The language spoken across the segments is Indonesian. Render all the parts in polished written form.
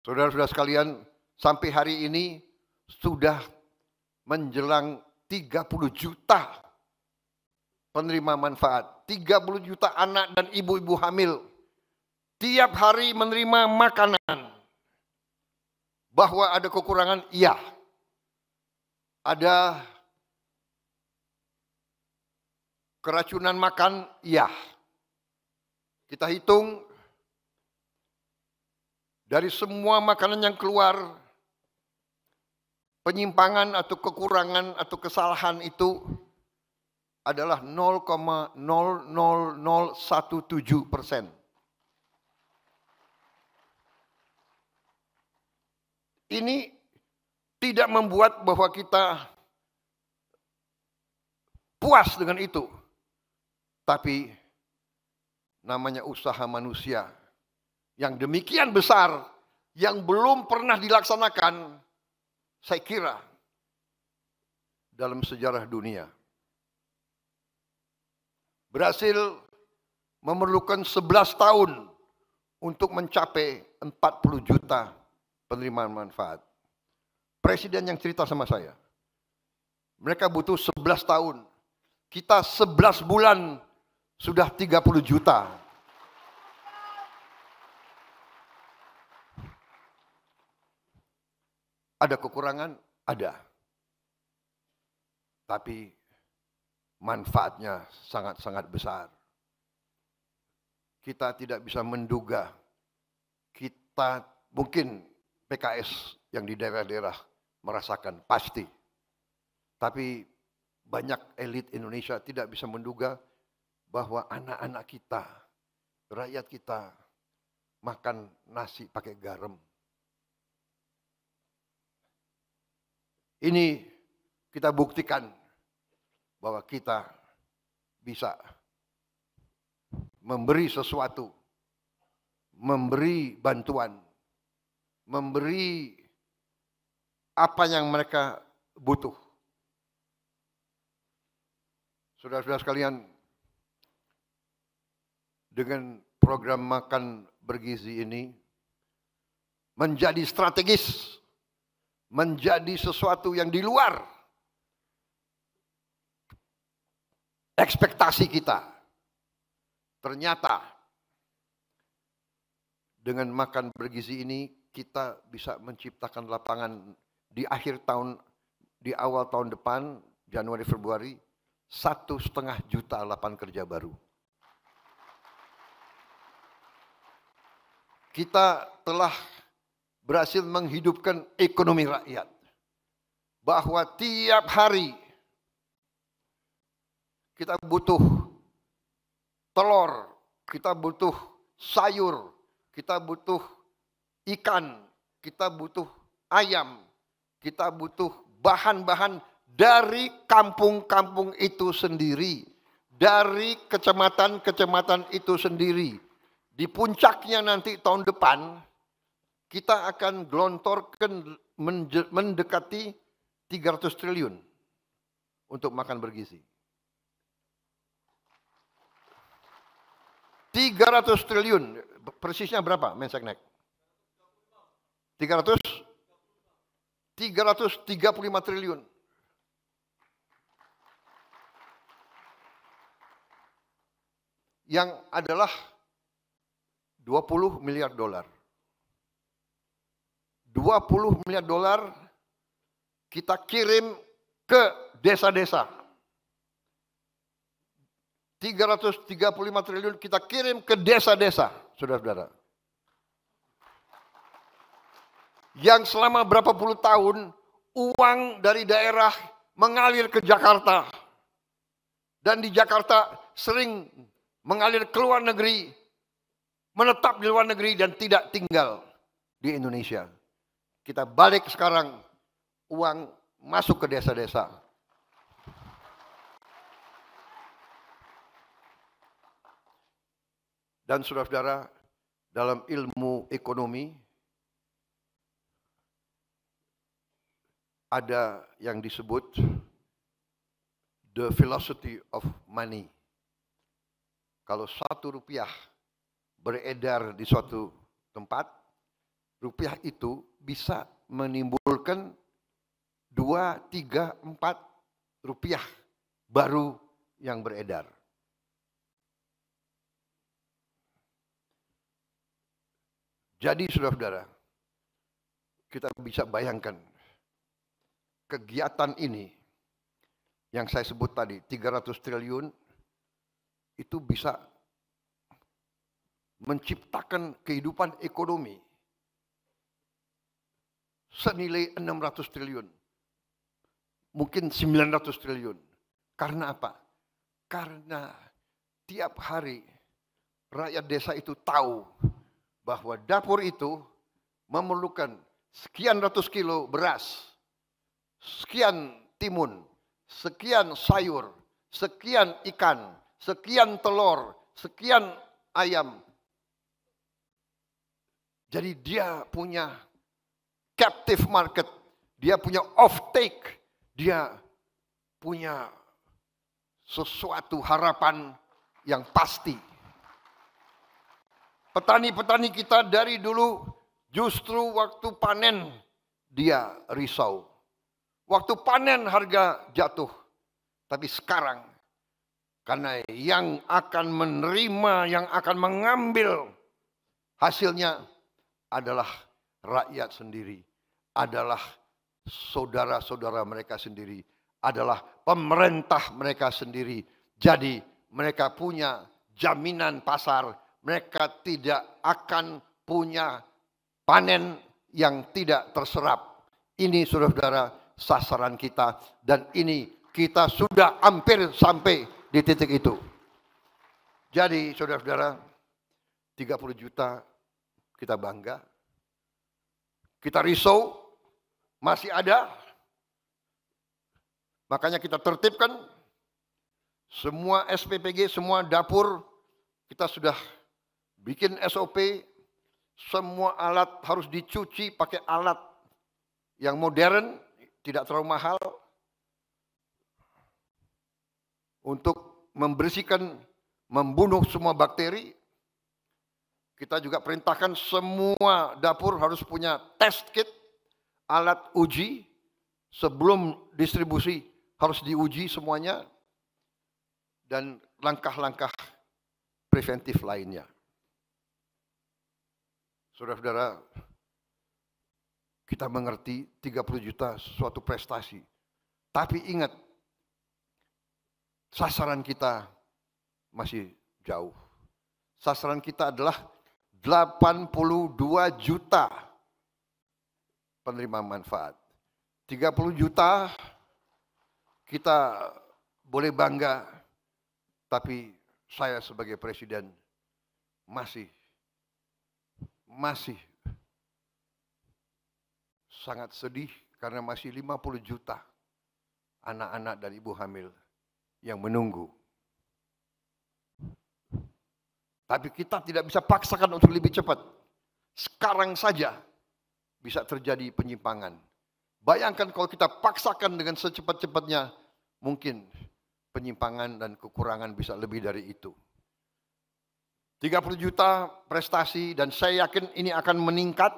Saudara-saudara sekalian, sampai hari ini sudah menjelang 30 juta penerima manfaat. 30 juta anak dan ibu-ibu hamil tiap hari menerima makanan. Bahwa ada kekurangan, iya. Ada keracunan makan, iya. Kita hitung dari semua makanan yang keluar, penyimpangan atau kekurangan atau kesalahan itu adalah 0,00017%. Ini tidak membuat bahwa kita puas dengan itu. Tapi namanya usaha manusia yang demikian besar, yang belum pernah dilaksanakan, saya kira, dalam sejarah dunia. Berhasil memerlukan 11 tahun untuk mencapai 40 juta penerimaan manfaat. Presiden yang cerita sama saya, mereka butuh 11 tahun. Kita 11 bulan sudah 30 juta. Ada kekurangan? Ada. Tapi manfaatnya sangat-sangat besar. Kita tidak bisa menduga. Kita mungkin PKS yang di daerah-daerah merasakan, pasti. Tapi banyak elit Indonesia tidak bisa menduga bahwa anak-anak kita, rakyat kita, makan nasi pakai garam. Ini kita buktikan bahwa kita bisa memberi sesuatu, memberi bantuan, memberi apa yang mereka butuh. Saudara-saudara sekalian, dengan program makan bergizi ini menjadi strategis, menjadi sesuatu yang di luar ekspektasi kita. Ternyata dengan makan bergizi ini kita bisa menciptakan lapangan di akhir tahun, di awal tahun depan, Januari Februari, 1,5 juta lapangan kerja baru. Kita telah berhasil menghidupkan ekonomi rakyat. Bahwa tiap hari kita butuh telur, kita butuh sayur, kita butuh ikan, kita butuh ayam, kita butuh bahan-bahan dari kampung-kampung itu sendiri, dari kecamatan-kecamatan itu sendiri. Di puncaknya nanti tahun depan, kita akan gelontorkan mendekati 300 triliun untuk makan bergizi. 300 triliun, persisnya berapa Menseknek? 335 triliun. Yang adalah 20 miliar dolar. 20 miliar dolar kita kirim ke desa-desa. 335 triliun kita kirim ke desa-desa, saudara-saudara. Yang selama berapa puluh tahun uang dari daerah mengalir ke Jakarta. Dan di Jakarta sering mengalir ke luar negeri, menetap di luar negeri dan tidak tinggal di Indonesia. Kita balik sekarang, uang masuk ke desa-desa. Dan saudara-saudara, dalam ilmu ekonomi, ada yang disebut the philosophy of money. Kalau 1 rupiah beredar di suatu tempat, rupiah itu bisa menimbulkan 2, 3, 4 rupiah baru yang beredar. Jadi saudara-saudara, kita bisa bayangkan kegiatan ini yang saya sebut tadi 300 triliun itu bisa menciptakan kehidupan ekonomi senilai 600 triliun. Mungkin 900 triliun. Karena apa? Karena tiap hari rakyat desa itu tahu bahwa dapur itu memerlukan sekian ratus kilo beras, sekian timun, sekian sayur, sekian ikan, sekian telur, sekian ayam. Jadi dia punya captive market, dia punya off-take, dia punya sesuatu harapan yang pasti. Petani-petani kita dari dulu justru waktu panen dia risau. Waktu panen harga jatuh. Tapi sekarang karena yang akan menerima, yang akan mengambil hasilnya adalah rakyat sendiri, adalah saudara-saudara mereka sendiri, adalah pemerintah mereka sendiri. Jadi mereka punya jaminan pasar, mereka tidak akan punya panen yang tidak terserap. Ini saudara-saudara sasaran kita, dan ini kita sudah hampir sampai di titik itu. Jadi saudara-saudara, 30 juta kita bangga. Kita risau, masih ada. Makanya kita tertibkan semua SPPG, semua dapur, kita sudah bikin SOP, semua alat harus dicuci pakai alat yang modern, tidak terlalu mahal, untuk membersihkan, membunuh semua bakteri. Kita juga perintahkan semua dapur harus punya test kit, alat uji, sebelum distribusi harus diuji semuanya, dan langkah-langkah preventif lainnya. Saudara-saudara, kita mengerti 30 juta suatu prestasi. Tapi ingat, sasaran kita masih jauh. Sasaran kita adalah 82 juta penerima manfaat. 30 juta kita boleh bangga, tapi saya sebagai presiden masih sangat sedih karena masih 50 juta anak-anak dan ibu hamil yang menunggu. Tapi kita tidak bisa paksakan untuk lebih cepat. Sekarang saja bisa terjadi penyimpangan. Bayangkan kalau kita paksakan dengan secepat-cepatnya, mungkin penyimpangan dan kekurangan bisa lebih dari itu. 30 juta prestasi, dan saya yakin ini akan meningkat.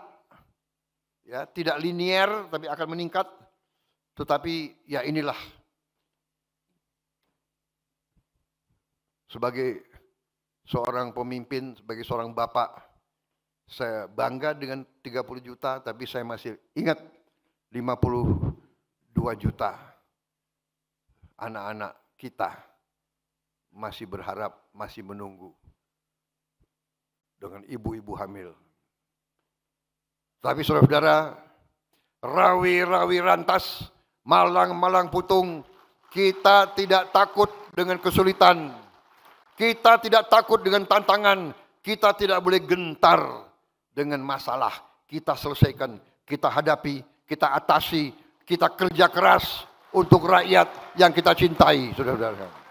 Ya, tidak linier tapi akan meningkat. Tetapi ya inilah, sebagai seorang pemimpin, sebagai seorang bapak, saya bangga dengan 30 juta, tapi saya masih ingat 52 juta anak-anak kita masih berharap, masih menunggu dengan ibu-ibu hamil. Tapi saudara-saudara, rawi-rawi rantas, malang-malang putung, kita tidak takut dengan kesulitan. Kita tidak takut dengan tantangan, kita tidak boleh gentar dengan masalah. Kita selesaikan, kita hadapi, kita atasi, kita kerja keras untuk rakyat yang kita cintai, saudara-saudara.